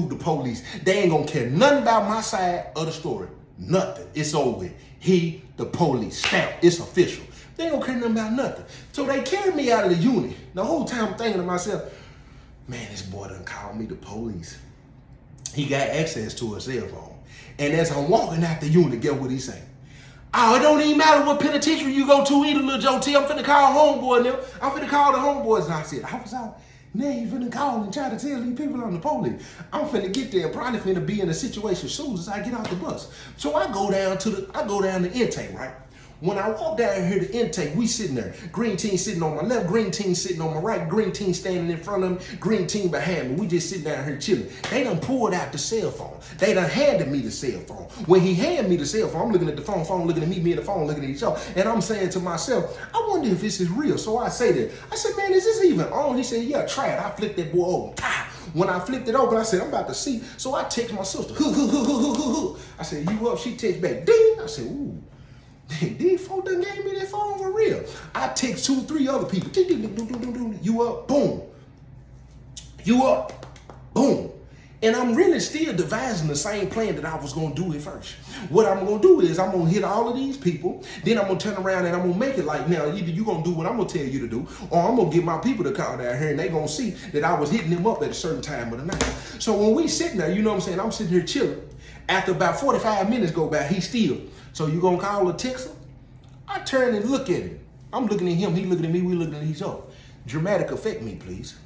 the police. They ain't gonna care nothing about my side of the story. Nothing. It's over with. He, the police, stamp. It's official. They don't care nothing about nothing. So they carried me out of the unit. The whole time I'm thinking to myself, man, this boy done called me the police. He got access to a cell phone. And as I'm walking out the unit, get what he say? Oh, it don't even matter what penitentiary you go to either, little Joe T. I'm finna call homeboy now. I'm finna call the homeboys. And I said, officer, now you finna call and try to tell these people on the police. I'm finna get there and probably finna be in a situation as soon as I get out the bus. So I go down the intake, right? When I walk down here to intake, we sitting there. Green team sitting on my left, green team sitting on my right, green team standing in front of me, green team behind me. We just sitting down here chilling. They done pulled out the cell phone. They done handed me the cell phone. When he handed me the cell phone, I'm looking at the phone looking at me and the phone looking at each other. And I'm saying to myself, I wonder if this is real. So I say that. I said, man, is this even on? He said, yeah, try it. I flipped that boy over. When I flipped it open, I said, I'm about to see. So I text my sister. I said, you up? She text back. Ding. I said, ooh. These folks done gave me that phone for real. I text 2, 3 other people. You up? Boom. You up? Boom. And I'm really still devising the same plan that I was going to do at first. What I'm going to do is I'm going to hit all of these people. Then I'm going to turn around and I'm going to make it like, now, either you're going to do what I'm going to tell you to do, or I'm going to get my people to call down here and they're going to see that I was hitting them up at a certain time of the night. So when we sitting there, you know what I'm saying, I'm sitting here chilling. After about 45 minutes go by, he's still. So you going to call a texter? I turn and look at him. I'm looking at him, he looking at me, we looking at each other. Dramatic effect me, please.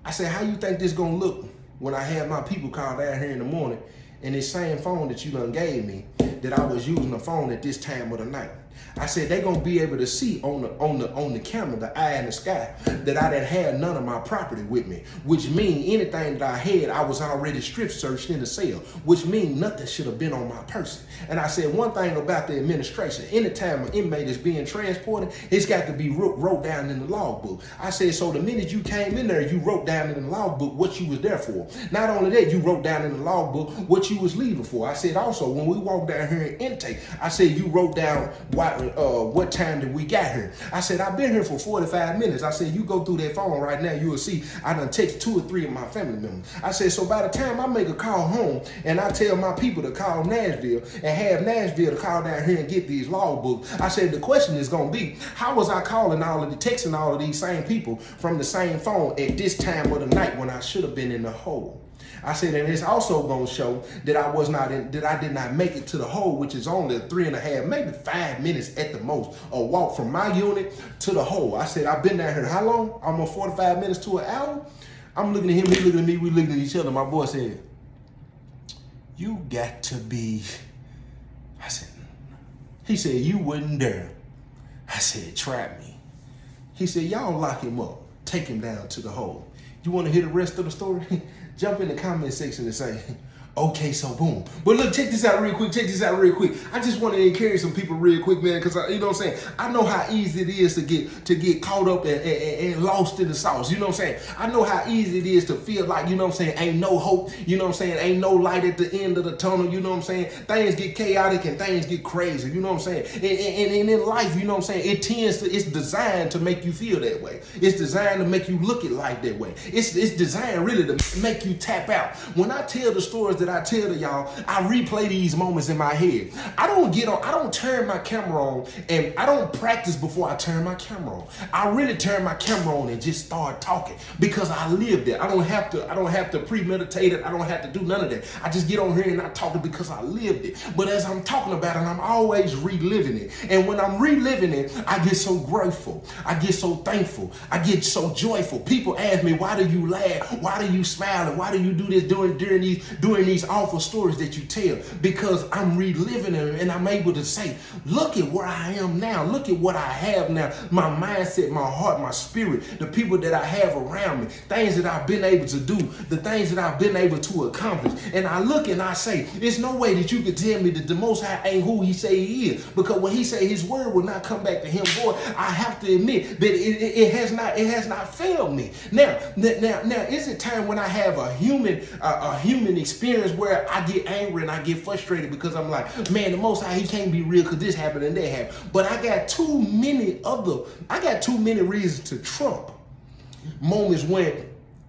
I said, how you think this going to look when I have my people call down here in the morning and this same phone that you done gave me, that I was using the phone at this time of the night? I said, they gonna be able to see on the camera, the eye in the sky, that I didn't have none of my property with me, which mean anything that I had, I was already strip searched in the cell, which mean nothing should have been on my person. And I said, one thing about the administration, anytime an inmate is being transported, it's got to be wrote down in the logbook. I said, so the minute you came in there, you wrote down in the logbook what you was there for. Not only that, you wrote down in the logbook what you was leaving for. I said, also, when we walked down here in intake, I said, you wrote down what time did we got here. I said, I've been here for 45 minutes. I said, you go through that phone right now, you will see I done text 2 or 3 of my family members. I said, so by the time I make a call home and I tell my people to call Nashville and have Nashville to call down here and get these logbooks, I said, the question is going to be, how was I calling texting all of these same people from the same phone at this time of the night when I should have been in the hole? I said, and it's also going to show that I did not make it to the hole, which is only 3.5, maybe 5 minutes at the most, a walk from my unit to the hole. I said, I've been down here how long? Almost 45 minutes to an hour. I'm looking at him, he looking at me, we looking at each other. My boy said, you got to be, I said, he said, you wouldn't dare. I said, trap me. He said, y'all lock him up, take him down to the hole. You want to hear the rest of the story? Jump in the comment section and say, okay, so boom. But look, check this out real quick. I just want to encourage some people real quick, man, because you know what I'm saying? I know how easy it is to get caught up and lost in the sauce. You know what I'm saying? I know how easy it is to feel like, you know what I'm saying, ain't no hope. You know what I'm saying? Ain't no light at the end of the tunnel. You know what I'm saying? Things get chaotic and things get crazy. You know what I'm saying? And in life, you know what I'm saying? It's designed to make you feel that way. It's designed to make you look at life that way. It's designed really to make you tap out. When I tell the stories that I tell to y'all, I replay these moments in my head. I don't turn my camera on and I don't practice before I turn my camera on. I really turn my camera on and just start talking because I lived it. I don't have to premeditate it. I don't have to do none of that. I just get on here and I talk it because I lived it. But as I'm talking about it, I'm always reliving it. And when I'm reliving it, I get so grateful. I get so thankful. I get so joyful. People ask me, why do you laugh? Why do you smile? And why do you do this during these awful stories that you tell? Because I'm reliving them and I'm able to say, look at where I am now. Look at what I have now. My mindset, my heart, my spirit, the people that I have around me, things that I've been able to do, the things that I've been able to accomplish. And I look and I say, there's no way that you could tell me that the Most High ain't who he say he is. Because when he say his word will not come back to him, boy, I have to admit that it has not failed me. Now is it time when I have a human experience where I get angry and I get frustrated because I'm like, man, the Most High, he can't be real because this happened and that happened. But I got too many reasons to trump moments when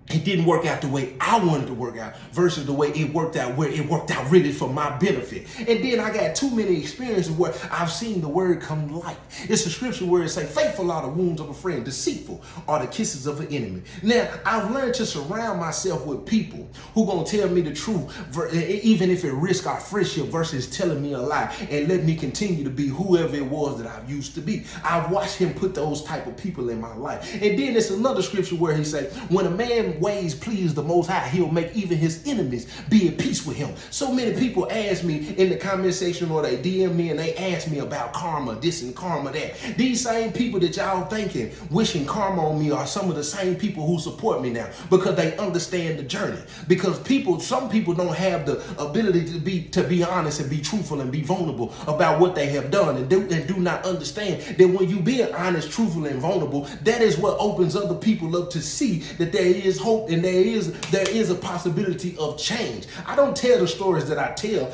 it didn't work out the way I wanted to work out versus the way it worked out, where it worked out really for my benefit. And then I got too many experiences where I've seen the word come to life. It's a scripture where it says, faithful are the wounds of a friend, deceitful are the kisses of an enemy. Now, I've learned to surround myself with people who going to tell me the truth, even if it risks our friendship, versus telling me a lie and let me continue to be whoever it was that I used to be. I've watched him put those type of people in my life. And then it's another scripture where he says, when a man ways please the Most High, he'll make even his enemies be at peace with him. So many people ask me in the comment section, or they DM me and they ask me about karma, this and karma that. These same people that y'all thinking wishing karma on me are some of the same people who support me now, because they understand the journey. Because some people don't have the ability to be honest and be truthful and be vulnerable about what they have done, and do not understand that when you being honest, truthful, and vulnerable, that is what opens other people up to see that there is hope and there is a possibility of change. I don't tell the stories that I tell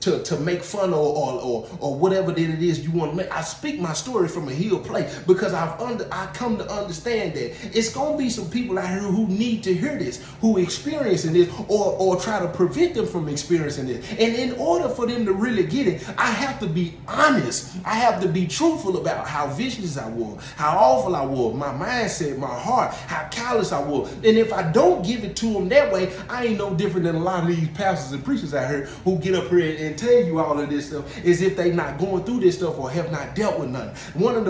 to make fun or whatever that it is you want to make. I speak my story from a healed place, because I come to understand that it's gonna be some people out here who need to hear this, who experiencing this, or try to prevent them from experiencing this. And in order for them to really get it, I have to be honest. I have to be truthful about how vicious I was, how awful I was, my mindset, my heart, how callous I was. And if I don't give it to them that way, I ain't no different than a lot of these pastors and preachers out here who get up here and tell you all of this stuff as if they not going through this stuff or have not dealt with nothing. One of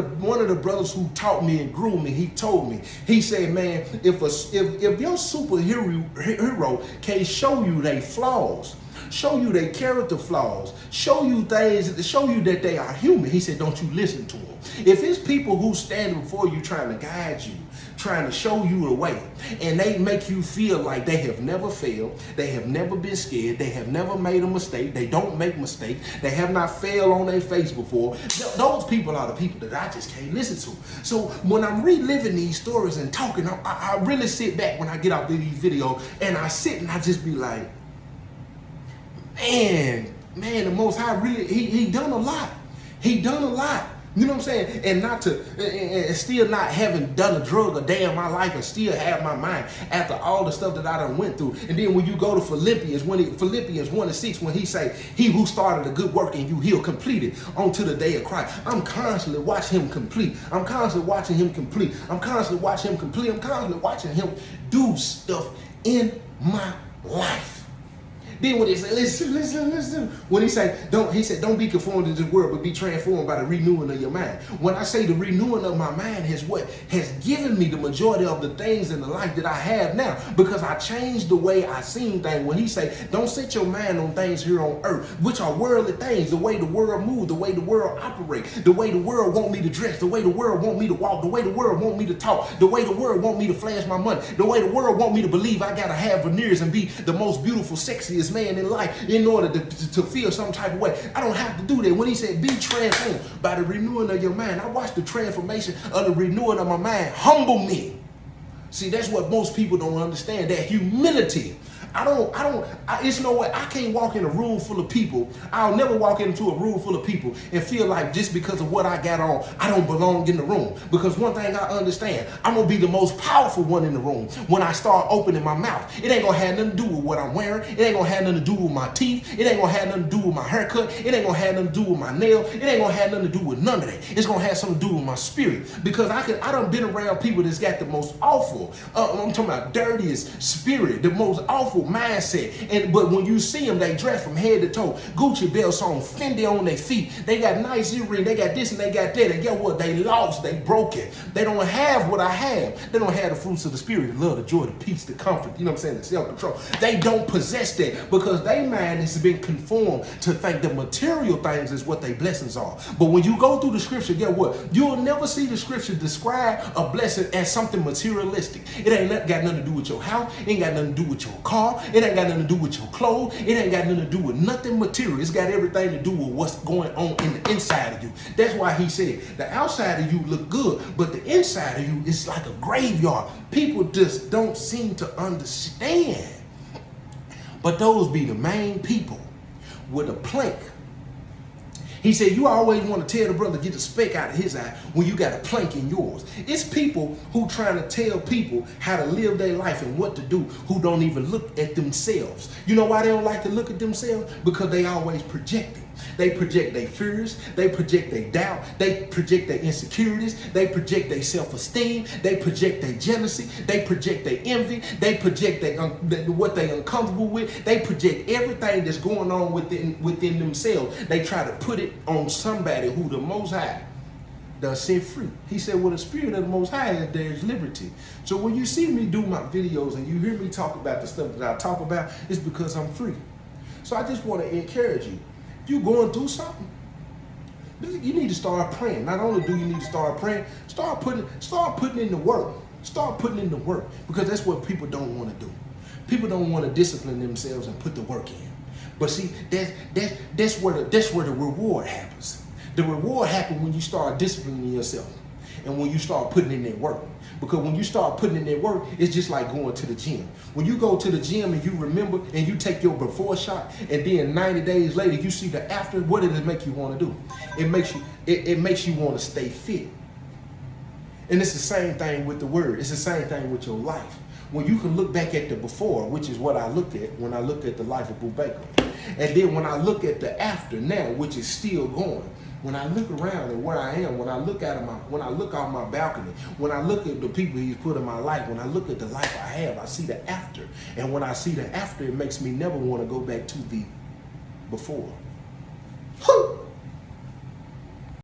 the brothers who taught me and grew me, he told me, he said, man, if your superhero can't show you their flaws, show you their character flaws, show you things, show you that they are human, he said, don't you listen to them. If it's people who stand before you trying to guide you, trying to show you the way, and they make you feel like they have never failed, they have never been scared, they have never made a mistake, they don't make mistakes, they have not failed on their face before, those people are the people that I just can't listen to. So when I'm reliving these stories and talking, I really sit back when I get out these videos, and I sit and I just be like, man, the Most High really, he done a lot. He done a lot. You know what I'm saying? And still not having done a drug a day in my life, and still have my mind after all the stuff that I done went through. And then when you go to Philippians 1:6, when he say, he who started a good work in you, he'll complete it unto the day of Christ. I'm constantly watching him complete. I'm constantly watching him complete. I'm constantly watching him complete. I'm constantly watching him do stuff in my life. Then when they say, listen, when he said, don't be conformed to this world, but be transformed by the renewing of your mind. When I say the renewing of my mind has given me the majority of the things in the life that I have now, because I changed the way I seen things. When he say, don't set your mind on things here on earth, which are worldly things, the way the world moves, the way the world operates, the way the world want me to dress, the way the world want me to walk, the way the world want me to talk, the way the world want me to flash my money, the way the world want me to believe I gotta have veneers and be the most beautiful, sexiest man in life in order to feel some type of way. I don't have to do that. When he said, be transformed by the renewing of your mind, I watched the transformation of the renewing of my mind humble me. See, that's what most people don't understand, that humility. It's no way, I can't walk in a room full of people. I'll never walk into a room full of people and feel like just because of what I got on, I don't belong in the room. Because one thing I understand, I'm going to be the most powerful one in the room when I start opening my mouth. It ain't going to have nothing to do with what I'm wearing. It ain't going to have nothing to do with my teeth. It ain't going to have nothing to do with my haircut. It ain't going to have nothing to do with my nail. It ain't going to have nothing to do with none of that. It's going to have something to do with my spirit. Because I done been around people that's got the most awful, I'm talking about dirtiest spirit, the most awful mindset. But when you see them, they dress from head to toe, Gucci belts on, Fendi on their feet, they got nice earrings, they got this and they got that, and guess what? They lost, they broken. They don't have what I have. They don't have the fruits of the spirit, the love, the joy, the peace, the comfort, you know what I'm saying, the self-control. They don't possess that because their mind has been conformed to think the material things is what their blessings are. But when you go through the scripture, guess what? You'll never see the scripture describe a blessing as something materialistic. It ain't got nothing to do with your house. It ain't got nothing to do with your car. It ain't got nothing to do with your clothes. It ain't got nothing to do with nothing material. It's got everything to do with what's going on in the inside of you. That's why he said the outside of you look good, but the inside of you is like a graveyard. People just don't seem to understand. But those be the main people with a plank He said, you always want to tell the brother get the speck out of his eye when you got a plank in yours. It's people who trying to tell people how to live their life and what to do who don't even look at themselves. You know why they don't like to look at themselves? Because they always projecting. They project their fears, they project their doubt, they project their insecurities, they project their self-esteem, they project their jealousy, they project their envy, they project what they uncomfortable with, they project everything that's going on within themselves. They try to put it on somebody who the Most High does set free. He said, well, the spirit of the Most High is there's liberty. So when you see me do my videos and you hear me talk about the stuff that I talk about, it's because I'm free. So I just want to encourage you. You going through something, you need to start praying. Not only do you need to start praying, start putting in the work. Start putting in the work, because that's what people don't want to do. People don't want to discipline themselves and put the work in. But see, that's where the reward happens. The reward happens when you start disciplining yourself and when you start putting in that work. Because when you start putting in that work, it's just like going to the gym. When you go to the gym and you remember and you take your before shot, and then 90 days later you see the after, what does it make you want to do? It makes you want to stay fit. And it's the same thing with the word. It's the same thing with your life. When you can look back at the before, which is what I look at when I look at the life of Boo Baker, and then when I look at the after now, which is still going. When I look around and where I am, when I look out my balcony, when I look at the people he's put in my life, when I look at the life I have, I see the after. And when I see the after, it makes me never want to go back to the before.